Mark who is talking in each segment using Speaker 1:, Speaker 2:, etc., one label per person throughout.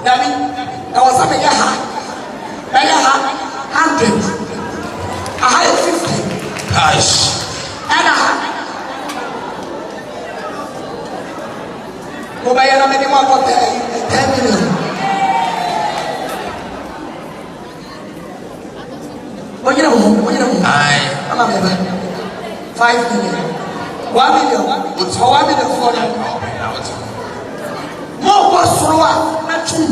Speaker 1: Dabi, I was having a hat. I have 100. I have 50.
Speaker 2: Gosh.
Speaker 1: And I have. Go buy a many more for 10 million. What you know? I'm a member. 5 million. 1 million. What's 1 million for them? More was slower, not true.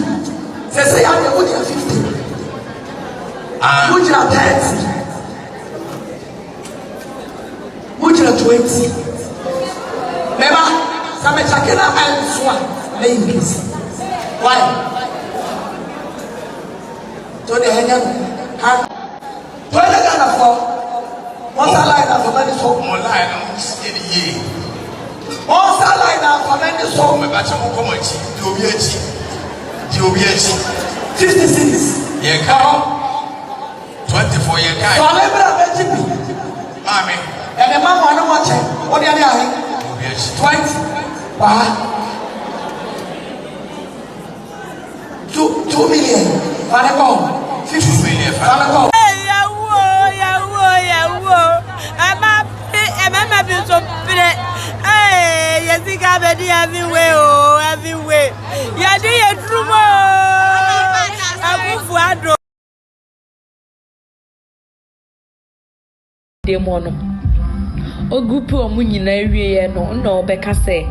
Speaker 1: Say, I have 50. Would you have 30? Would you have 20? Remember, some Chakina and Swan, ladies. Why? To the Henry. Where the Ghana for? What's a line of many so more line on the year? What's a line of many so much of comedy? Jubiachi 56. Yeah, come 24 years. So I never have a Mammy, and the mamma don't watch it. What are you doing? 20. Wow. 2 million. Fanako. 50 million. Fanako.
Speaker 3: Everywhere. Yeah, they are true. Demono. O group omu nyina wie no na obeka se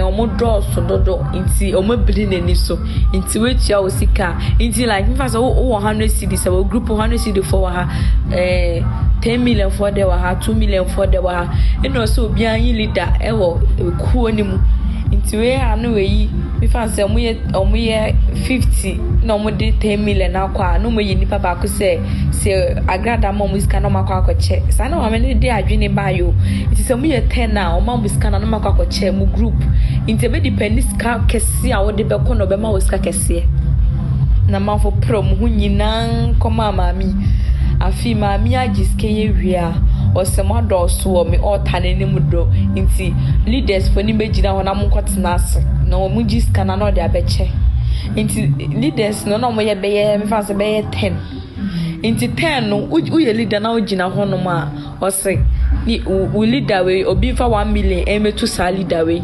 Speaker 3: omu draw so dodo nti omu biri nani so nti wetua osika nti like me fast 100 cedis o group 100 cedis for ha 10 million for there wa ha 2 million for there wa ha eno so obi anyi leader ewo kuo ni mu nti we anu we yi me fast omu ye 50 na omu de 10 million akwa no mo yi nipa ba ko se Agradaa mo musika no makwa akoche sana wa me de adwene ba yo nti se mu ye 10 na o ma musika na no makwa akoche mu group nti be depend ska kese a wo de be ko no be ma wo ska kese na ma fo prom hu nyina koma maami afi maami agiske ye wia o se mo do so o me o tane ni mu do nti leaders fo ni begina ho na mo kwotena ase na o mu giska na no de abeche nti leaders no mo ye be ye me fa se be ye 10 inti 10 no uye leader na ugina ho no ma o se ni u leader we obi fa 1 million emetu sa leader we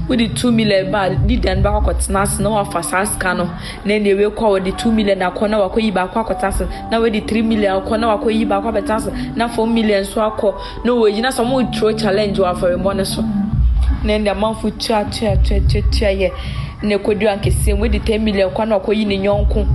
Speaker 3: with the 2 million ba leader ba kwotena ase na wa fa saska no na ne we kwa with the 2 million akona wa koyi ba kwa kwotase na with the 3 million akona wa koyi ba kwa betase na 4 million so akọ no we gina some throw challenge wa for mo ne so na ndi amanfu tua ye ne kodu ankese with the 10 million kwa na koyi ne nyonko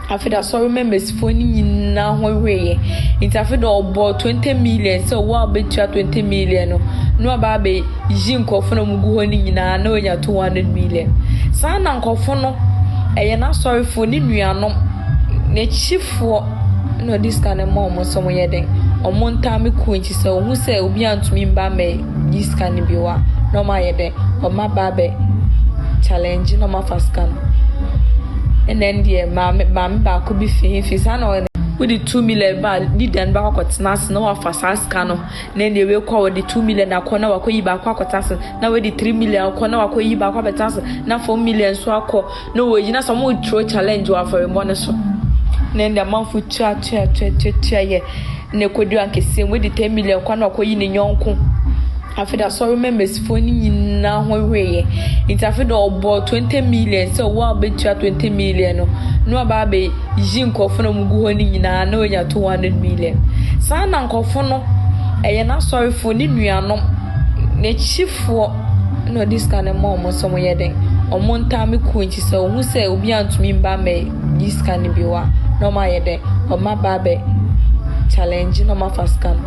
Speaker 3: afida sorry members for ni nyina ho weye nti afida obo 20 million so wa betua 20 million no aba be yi nkofo no mugu ho ni nyina na onya 200 million sana nkofo no eye na sorry for ni nuanom na chifo no this kind of mom so mo yeden omonta me ku nti se ohu se obi antumi mba me this kind bi wa no ma yeden o ma ba be challenge no ma faskan. And then the mama could be fi sana with the 2 million ba leader ba kwotena ase na wa fa saska no na ne we kwa with the 2 million akona wa koyi ba kwa kwotase na with the 3 million akona wa koyi ba kwa betase na 4 million so akọ no we gina some throw challenge wa for mo ne so na ndi amanfu tua ye ne kodu ankese with the 10 million kwa na koyi ne nyonko afida sorry members for ni nyina ho weye nti afida obo 20 million so wa betua 20 million no aba be yi nkofo no mugu ho ni nyina na onya 200 million sana nkofo no eye na sorry for ni nuanom na chifo no this kind of mom so mo yeden omonta me ku nti se ohu se obi antumi mba me this kind bi wa no ma yeden o ma ba be challenge no ma faskan.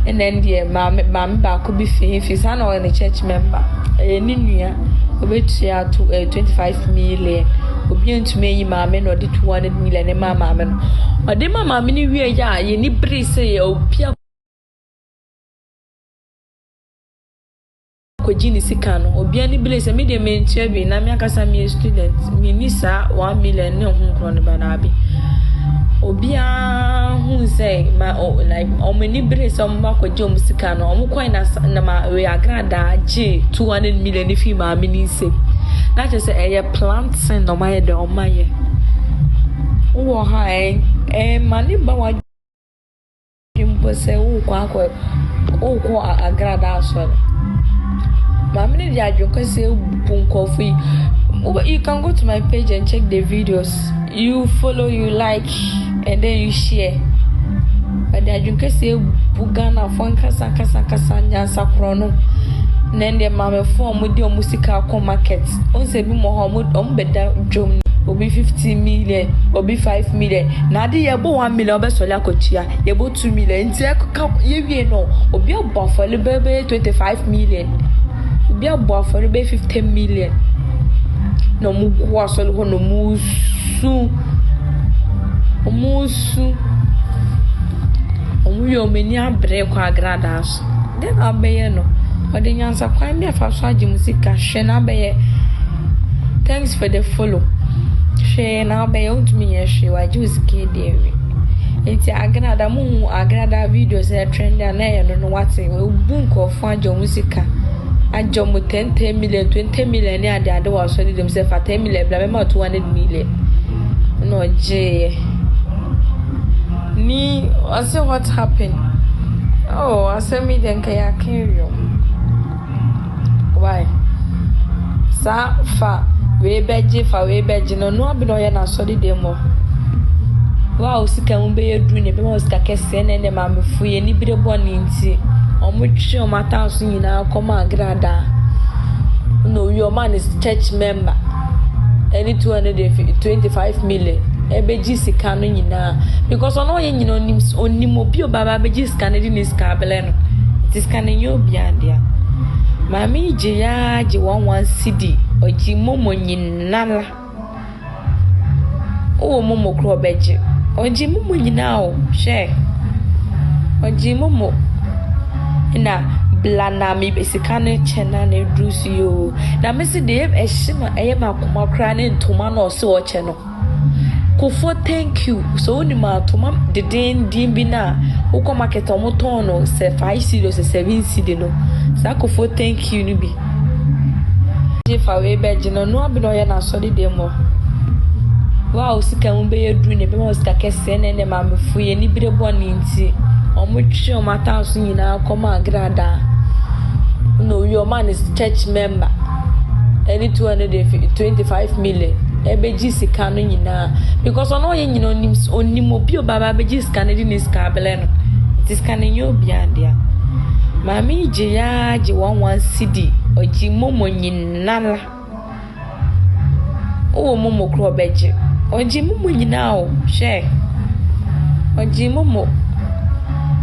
Speaker 3: And then the mama could be fi sana or a church member. Ni nua obetua to 25 million. Obi to me mama no de 200 million e mama no. O de mama me ni wie ya ye ni bri say opia ko jini sika no. Obi ani bri say me de me ntua bi na me akasa me student me ni sa 1 million ne ho nkro ne ba na abi. Obia who say my like omni brace on back with Jom Sicano, coin as na ma we Agradaa G 200 million if you ma mini say Not just a plants and no my de on my oh hi money bawa jimbo say oh kwa Agradaa so mammy the adjoke say bunko free. You can go to my page and check the videos. You follow, you like, and then you share. But the adjoke say bugana fon kasa nyansa krono. Nende mame form with your musical market. On say be Mohammed beda drum obi 50 million, obi 5 million. Na de yebo 1 million be sola kochia, yebo 2 million. Nti ye no, obi obo for bebe 25 million. Obi obo for be 50 million. No mu kwa so ho no musu. Omu yo meni abre kwa Agradaa. Den abeye no. Ode nyansa kwan me fa so agi musika hwe na abeye. Thanks for the follow. Hwe na abeye utumi ye hwe wa juice KDW. Enti Agradaa videos e trend na ye no wate obu nkofo ajo musika. Ajo mu 10 million 20 million ni ade wa so dem se fa 10 million bla me ma 200 million. No je. Ni I say what happened. Oh, I say me then kaya carry you. Why? Sa fa we beje no abi no ye na so de demo. Wow, sika mu be edu ne be ma sika kese ne ma me fuye ni bire boni nti. Omo twi o mata so nyina koma Agradaa. No, your man is church member. Any 225 million. Ebeji sika no nyina because ono ye nyina onim obi obaba beji sika ne di ni sika bele no. Ti sika ne nyo obi adia. Mami je ya je 11 cedi oji momo nyinala. O momo kro beje. Oji momo nyina o she. Oji momo na blana mi besika ne chena na edusi yo. Na mesi de ehima eyema akoma kra ne ntoma na ose o che no. Kofo thank you. So oni ma toma de din bi na uko market omoton no se 5 cedi se 7 cedi no. Sa kofo thank you ni bi. Je fa we beje no no abi no ye na so de demo. Wow, sika mu be edu ne be ma sika kese ne ma me fuye ni bire boni nti. Omo twi o mata so nyina koma Agradaa. No, your man is church member. Any 225 million. Ebeji sika no nyina because ono ye nyina onim obi obaba beji sika ne di ni sika bele no. Ti sika ne nyo obi adia. Mami je ya je 11 cedi oji momo nyinala. O momo kro beje. Oji momo nyina o she. Oji momo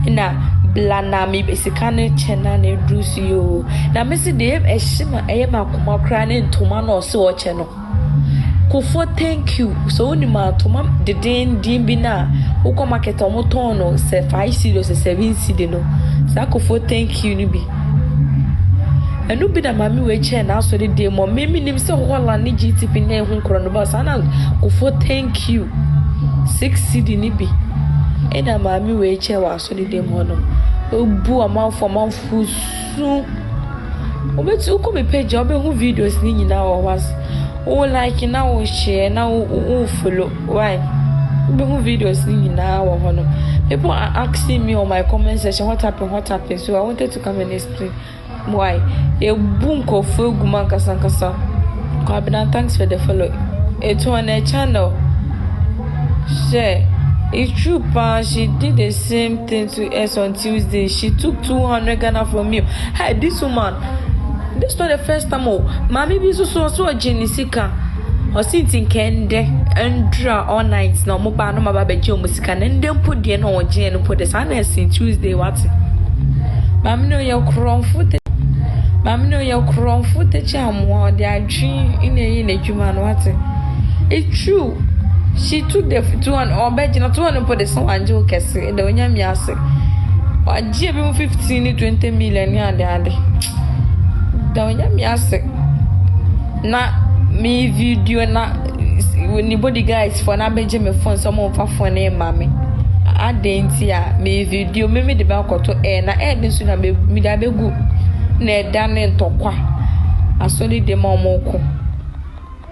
Speaker 3: na blana mi besika ne chena na edusi yo. Na mesi de ehima eyema akoma kra ne ntoma na ose o che no. Kofo thank you. So oni ma toma de din bi na uko market omoton no se 5 cedi se 7 cedi no. Sa kofo thank you ni bi. Enu bi da mami we che na so de demo memi nim se hola ni GTP na ehun kro no ba sana kofo thank you 6 cedi ni bi. Ena mami we che wa so de demo no. Obu amanfo su. Obetu uko me page obe hu videos ni nyina wa was. Oh, like now share now follow. Why? We have videos now. People are asking me on my comment section what happened. So I wanted to come and explain why. A boom of Guman Kasankasa. Thanks for the follow. It's on a channel. Share. It's true, pa. She did the same thing to us on Tuesday. She took 200 Ghana from me. Hey, this woman. This is not the first time. Mommy be so Jenisika. Or sitting kende and draw all nights. No more no my baby Musika and then put the no Jen put the sun in Tuesday. What? Mammy know your crown footage. Mammy know your crown footage. While they are dream in a human water. It's true. She took the 200 or bedge not 200 put the sun and joke as the Onyamiase. Or Jim 15 20 million yard. Donya mi ase na me video na anybody guys for na beje me phone so mo fa phone e ma me adenti a me video me de ba koto na din so na me da begu na da ne ntokwa asoli de ma mo ko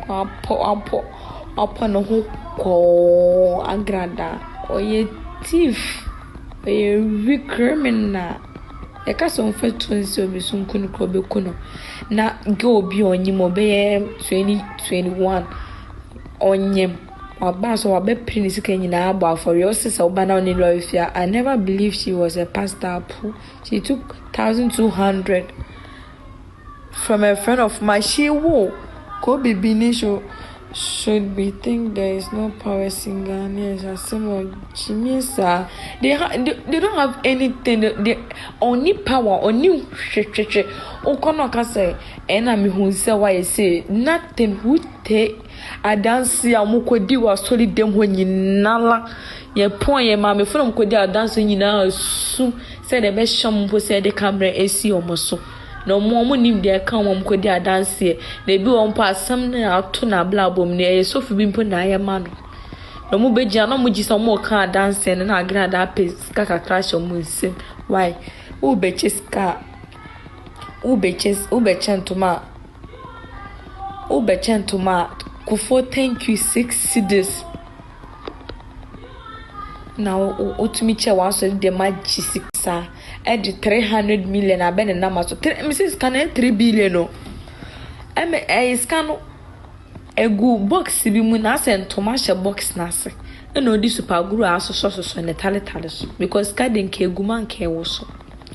Speaker 3: Apo no ho ko Agradaa. Oye thief. Oye weak criminal. Eka so mfa tunsi obi sunkunu ko be kuno. Na ge obi onyim obe 2021 onyem. Waba so wabe prini sika nyina aba for your sister obana oni loyfia. I never believed she was a pastor. She took 1,200 from a friend of mine. She wo ko bibi should be think there is no power in Ghana as some of Chimisa. They don't have anything. They only power only Okono ka say ena me hu say why say nothing who take a dance amukodi wa solid dem ho nyinala ye pon ye ma me from kodi a dance nyina su say the best sham po say the camera esi omoso no mo nim de ka mo kodi a dance ye na bi won pa asam na ato na bla bom ne ye so fi bi mpo na ye ma no mo begia no mo gisa mo ka dance na Agradaa pace kaka crash mo nsem why u becheska ubechentuma kufo thank you 6 cedis now utumi che wa so de maji 6 e de 300 million abene na maso mrs can 3 billion no scan egu box bi mu na sentoma she box na se na odi super guru aso so ne tale so because garden ke egu man ke wo so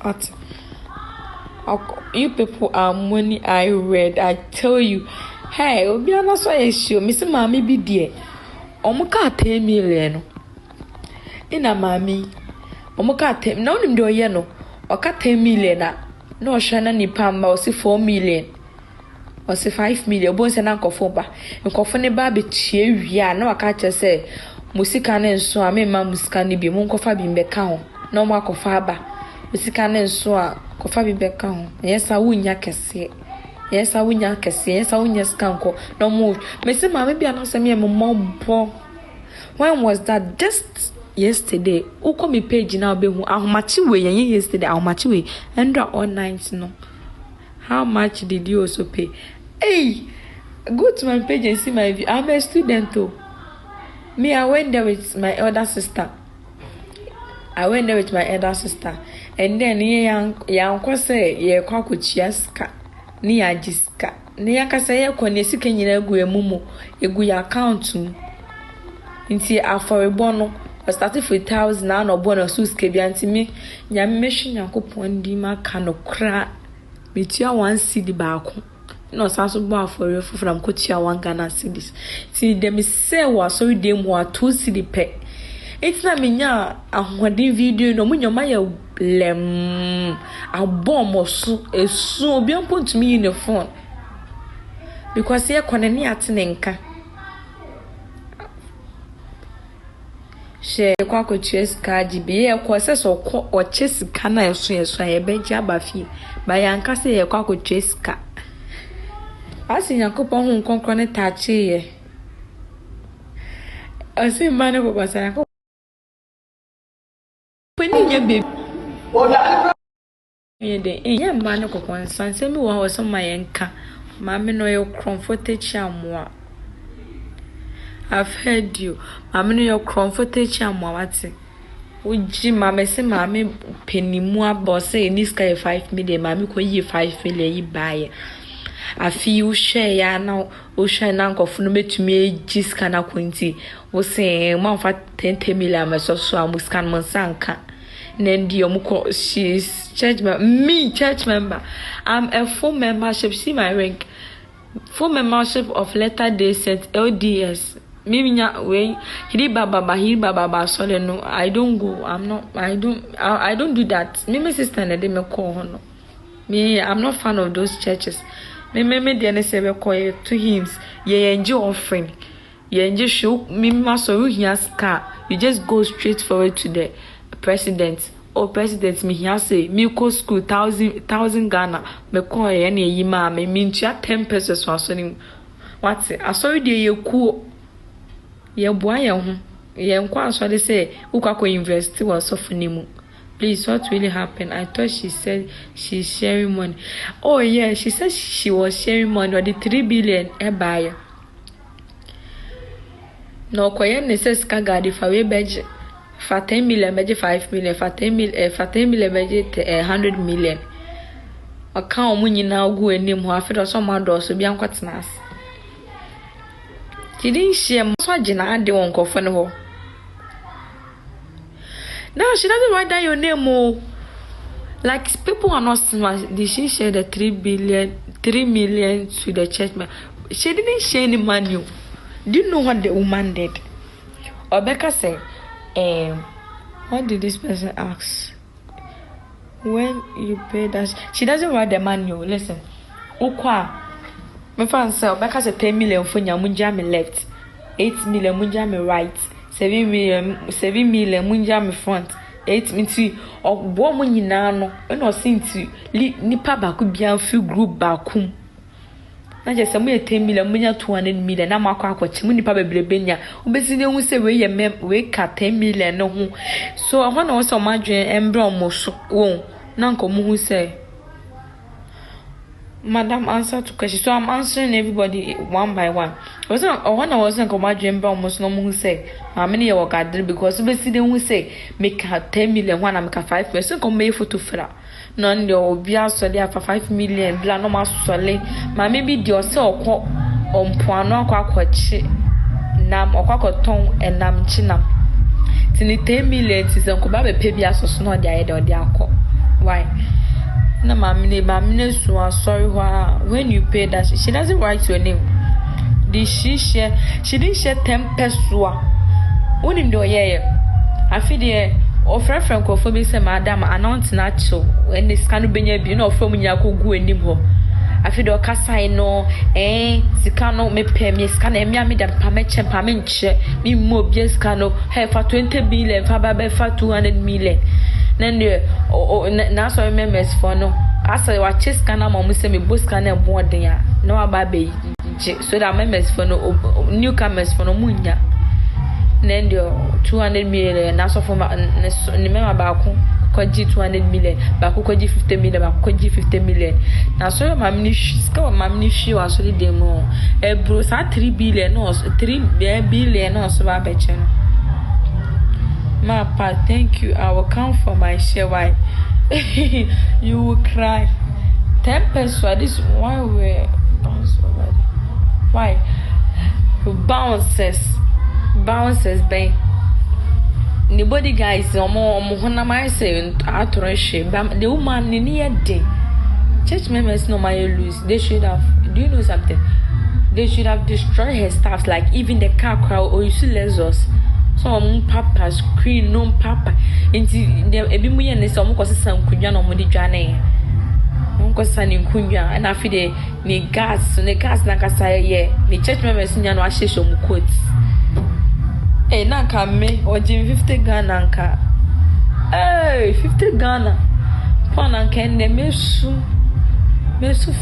Speaker 3: at you people are money I read. I tell you, hey, obi ana so issue. Miss Mami bi die. Omuka 10 million. Ina mami. Omuka 10. Na onim de oye no. Oka 10 million na. No hwana nipa mba osi 4 million. Osi 5 million. Obo nse na nkofo ba. Nkofo ne ba be tie wia na waka che se musika ne nso a me ma musika ne bi mu nkofa bi mbeka ho. Na omo akofa ba. Musika ne nso a kofa bi beka ho yesa wunya kese yesa wunya skanko no mo me se mama bia no se me mombo. When was that? Just yesterday uko me page na obehu ahomachi we yen yesterday ahomachi we endra all night no. How much did you also pay? Hey, go to my page and see my view. I'm a student too. Me, I went there with my elder sister. And then yan say ye kwakuchia ska ni ya jiska ni yakasa ye kone sika nyina egu emumu egu ya account mu nti aforebo no I started for 1,000 na no bonus suske bi anti me nyame mehwe yakopon di maka no kra metua 1 cedi baako no saso bo afore fufram kotua 1 Ghana cedis ti dem say wa so dem wa 2 cedi pe. It's not me nya ahwade video no munyoma ya lem abom so esu obi ampo to me in the phone because here konani atenenka she kwa ko cheska jibi e ko se so ko o chesika na eso ye beji abafi ba yanka se ye kwa ko cheska asi yakopon hu konkro ne tachi ye asi mane ko basara ko peninya baby yede enye mane ko konsan se mi wo ho so mayenka mame no ye comforted chamwa. I've heard you. Mame no ye comforted chamwa wate uji mame se mame penimu abose ni sky 5 million mame ko yi 5 million yi baye afi u share ya na o share na nkofo no metumi eji scan akwenti wo se mo fa 10 million ameso so amuscan monsanka Nendi omuko she's church member. I'm a full membership. See my rank. Full membership of Latter Day Saint LDS. Mimi nya we hiri baba so no. I don't go. I don't do that. Me sister na dey me call no. Me I'm not fan of those churches. Me dey na say we call to hymns. Ye enjoy offering. Ye enjoy show me ma so you ska. You just go straight forward to the president me here say me go school 1,000 Ghana me call ye na yi ma me ntua 10 pesos so ni what asori de ye ku ye boa ye ho ye nkwa asori say ukwa invest was so funimu. Please, what really happened? I thought she said she's sharing money. Oh yeah, she said she was sharing money or the 3 billion buyer. No koye ne se ska gadi fa we beje. Fa 10 million beje 5 million, fa 10 million beje 100 million. Aka omu nyina ogu enim ho afi do so ma do so bia nkwatena as. She didn't share so agina ade won kofo ne ho. Now she doesn't write down your name oh. Like people are not smart. Did she share the 3 million to the church man? She didn't share any money. Do you know what the woman did? Obeka said, what did this person ask? When you pay that, she doesn't write the manual. Listen, Okwa. My friend said, Obeka said 10 million for Munja me left, 8 million Munja me right, 7 million Munja me front. 8 minutes or woman in no, and or seen to nipa baku be a few group bakum. I just say 10 million, 200 million. I'm a quack what Chimney Papa Brebenia, who basically won't say we cut 10 million no. So I want to also imagine and brown most won't. Nanko who say, Madam answer to questions. So I'm answering everybody one by one. I wasn't imagine almost no who say, how many you work at because basically who say make her 10 million one and make her 5 million. So come me for to fella. None your beer so there for 5 million, blah no more solely. Ma maybe the so call on poano quachi nam or quacoton and nam chinam. Tini 10 million is Uncle Baby pay us or not the idea or the alcohol. Why? No, mammy, so sorry. When you pay that, she doesn't write your name. Did she share? She didn't share 10 pesos. Unim do ye. I feel the offer from Kofobi say, Madam, announce natural when this can be you know from Yaku go anymore. I feel the Casa no, Sicano me pay me scan and me that Pameche Pamenche, me mobius cano, have for 20 billion, Faber for 200 million. Nende na so remembers for no asa wa chase kana mo say me boss kana boarding ya no ababe so that members for no newcomers for no munya nende 200 million na so for ni member ba ko kwaji 200 million ba ko kwaji 50 million ba ko kwaji 50 million na so mamni ska mamni shi wa so de mo e bro sa 3 billion no 3 billion no so ba beche no. Mapa, thank you. I will come for my share. Why? You will cry. 10 pesos. This why we bounce already? Why? Bounces, bang. Nobody guys, more hona my say atoreshe. The woman near day. Church members no my lose. They should have. Do you know something? They should have destroyed her stuff, like even the car crowd or you see Lexus. So papa screen no papa inti ebi mu ye ne so mo kwosesa nkunwa no mo di dwane mo kwosesa ni nkunwa na afi de ni gas na kasa ye ni church members nya no ahyeso mu coat na ka me oji 50 Ghana nka 50 Ghana pon anka ne mesu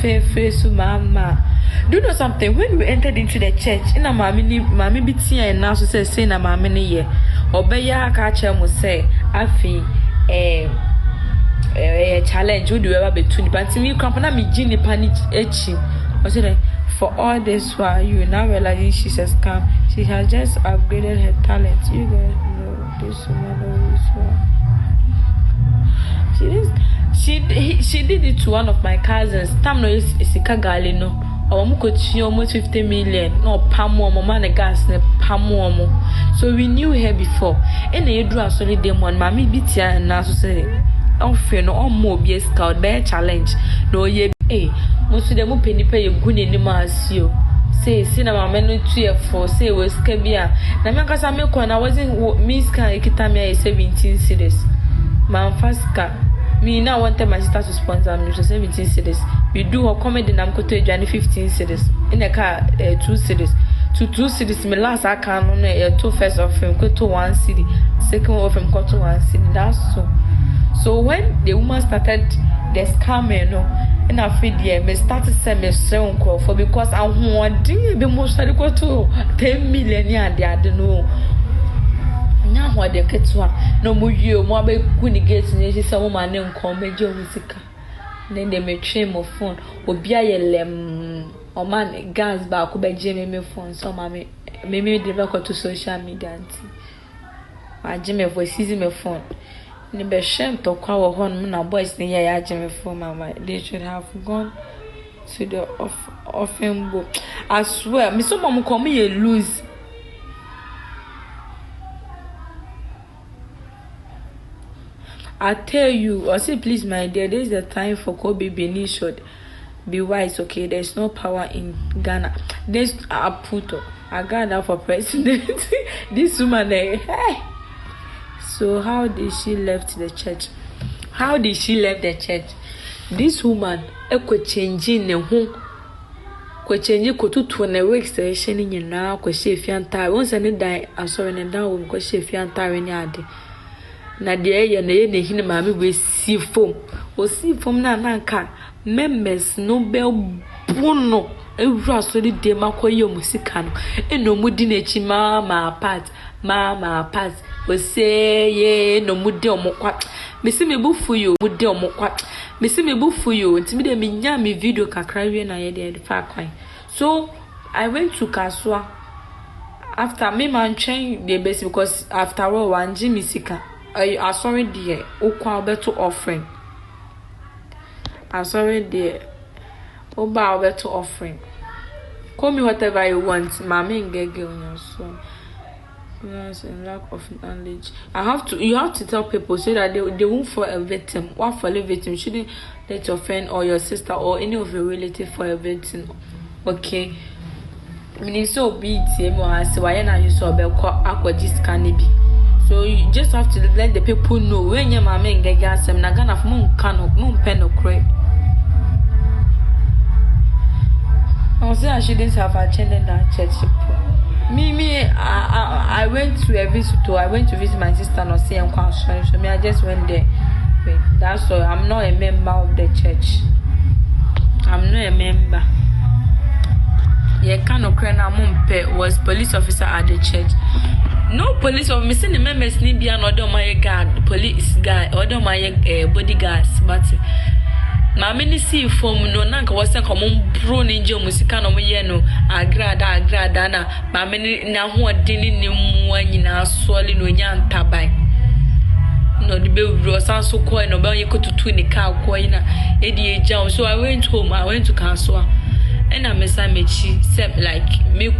Speaker 3: fe su mama. Do you know something? When we entered into the church, ina mami biti and now say na mami ni ye. Obeya ka che mo say afi challenge would you ever be to but me company me gini pani echi. I said for all this while you now realizing she's a scam. She has just upgraded her talent. You guys know this woman. She did it to one of my cousins. Tam no is Gali no. Almost 50 million. No pamo mama na gas ne pamo. So we knew her before. And they drew a solid demon. Mammy bitia na so say. Offer no more be a scout bear challenge. No ye most of them penny pay a good in the mass you. Say cinema menu 2 say was cabia. Na makasa me ko na wasn't miss can ikitamia 17 cities. Man faska. Me now want my sister to sponsor me to 17 cities. We do a comedy and I'm going to join 15 cities. In a car, 2 cities. To 2 cities, my last I can on 2 first of him go to 1 city, second of him go to 1 city. That's so. So when the woman started the scam, and I feel yeah, me started send me sound call for because I want to be most go to 10 million yeah, they I don't know. Now what they get to no more you more be kuni get ni some woman name come major music then they may train my phone obi ayelem O man gas ba ko be je me phone so me dey back to social media anti. Ma je me voice season me phone. Ni be shem to kwa wo hon na boys ni ya je me phone mama. They should have gone to the offering book. I swear, me so mom come here lose. I tell you, I say please my dear, this is the time for Kobe Benin should be wise, okay? There's no power in Ghana. There's a puto. Agradaa for president. This woman hey. So how did she left the church? How did she left the church? This woman ekwe changing ne ho. Kwe change ko tutu na work station nyina kwe shefi anta. Once ne die asori ne dan wo kwe shefi anta we ni ade. Na de ye na ye ne hine maame we si fom. O si fom na nka members no be bono. Ewura so de de makoye musika no. Eno mudi na chi mama apart. O say ye no mudi omokwa. Mesi me bufu yo mudi omokwa. Mesi me bufu yo ntimi de me nya me video kakra wie na ye de fa kwan. So I went to Kaswa after me man train the best because after all one Jimmy Sika I sorry dear okwa beto offering. I sorry dear oba beto offering. Call me whatever you want, mommy ngege on your son. Yes, and lack of knowledge. You have to tell people so that they won't fall a victim. What for a victim? Shouldn't let your friend or your sister or any of your relatives for a victim. Okay. Meaning so be it more as why na you so be aquagist can be. So you just have to let the people know when your mama ngege asem na Ghana for mon can mon pen no cry. I was saying I shouldn't have attended that church. I went to a visit. I went to visit my sister and see him quite sorry. So I just went there. That's all. I'm not a member of the church. I'm not a member. Yeah, kind of crying. Was police officer at the church. No police officer. Missing the members need be another my guard, police guy, other my bodyguards, but. Mama ni si form no nanka wasa komo bro ni nje musika no ye no Agradaa na mama ni na ho odini ni mu anyina asole no nya ntaban no de be wuro sanso ko no ba ye kotutu ni ka ko ina edi eja. So I went home, I went to Kaswa and I messa mechi like me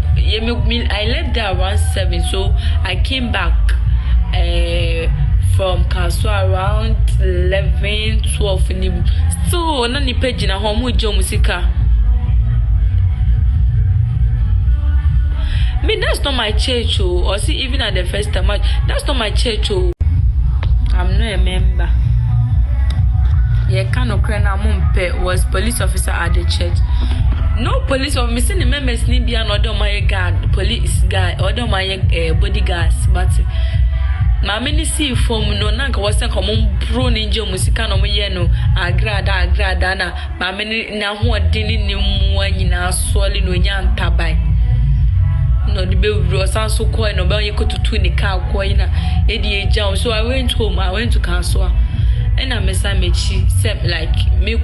Speaker 3: I left there around 7, so I came back from Kaswa around 11, 12 ni. So na ni page na ho mu jo musika. Me that's not my church or see even at the first time that's not my church I'm not a member. Yeah, kind of crying was police officer at the church. No police officer. Missing the members need be another my guard, police guy, other my bodyguards, but Mama ni si form no nanka wasa komo bro ni nje musika no ye no Agradaa na mama ni na ho odini ni mu anyina asole no nya ntaban no de be wuro sanso ko no ba ye kotutu ni ka ko ina edi eja. So I went home, I went to Kaswa and I messa mechi like me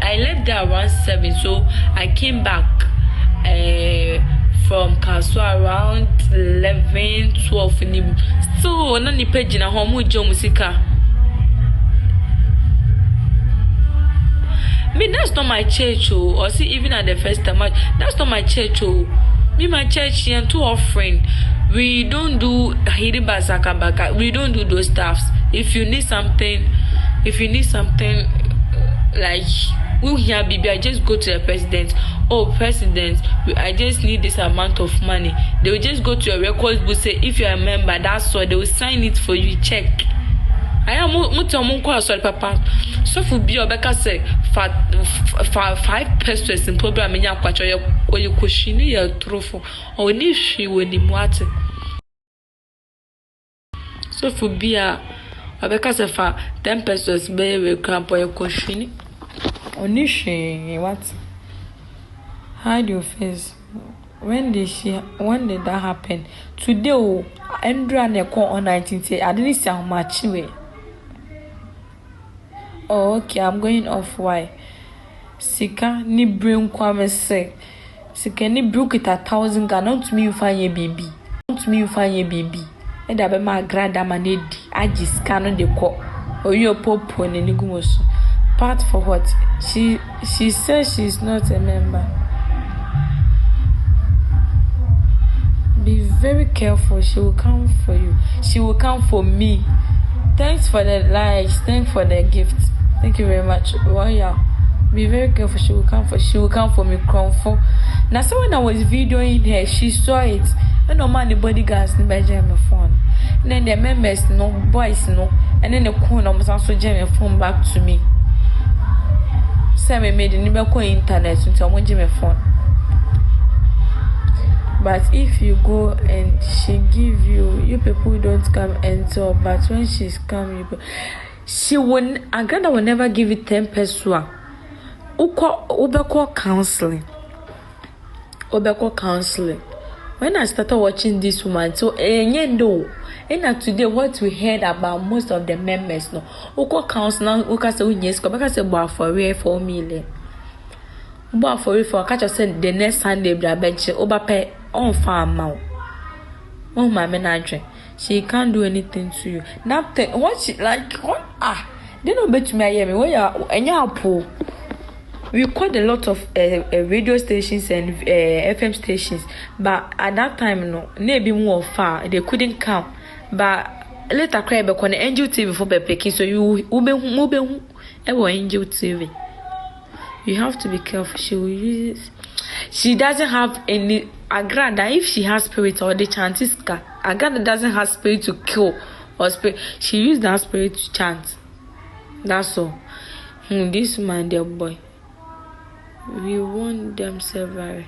Speaker 3: I left there around 7, so I came back from Kaswa around 11, 12 ni. So na ni page na ho mu jo musika. Me that's not my church or see even at the first time that's not my church me my church and to offering we don't do hiriba zakabaka, we don't do those stuffs. If you need something like we here baby, I just go to the president. Oh, president, I just need this amount of money. They will just go to your records book, say if you're a member, that's all. They will sign it for you, check. I am sorry, papa. So for be Obeka say 5 pesos in program in your kwacho you kushini ya trofo or ni she when ni mwate. So for be Obeka say for 10 pesos be we camp or you kushini. Onishi, what? Hide your face. When did that happen? Today, Andrea ne call on 19th. I didn't see how much way. Oh, okay. I'm going off. Why? Sika ni bring kwame se. Sika ni broke it 1,000 Ghana. Don't me you find your baby. Don't me you find your baby. And I be my Agradaa manedi. I just cannot de ko. Or you pop on any gumoso. Part for what? She says she's not a member. Be very careful. She will come for you. She will come for me. Thanks for the likes. Thanks for the gift. Thank you very much. Well, yeah. Be very careful. She will come for me. For now, so when I was videoing her, she saw it. And no man, the bodyguards never jam my phone. And then the members, no boys, no. And then the corner was also jam my phone back to me. Sammy made the never call internet until I won't jam my phone. But if you go and she give you people don't come and talk. But when she's come, she won't. Agradaa will never give you 10 pesos. Ubeko counseling. When I started watching this woman, so and today what we heard about most of the members, no, uko counseling, uka say yes, because say bar for 4 million. Bar for catch us the next Sunday, bra bench, pay on farm now. Oh my menage, she can't do anything to you. Nothing. What she like? What? They don't bet me. I hear me. Where you and you poor. We called a lot of radio stations and FM stations, but at that time, no, maybe more far. They couldn't come. But later, cry back on Angel TV for Bepekin, so you ube Angel TV. You have to be careful. She will use it. She doesn't have any Agradaa. If she has spirit or the chances, Agradaa doesn't have spirit to kill or spirit. She used that spirit to chant. That's all. This man, dear boy. We want them several.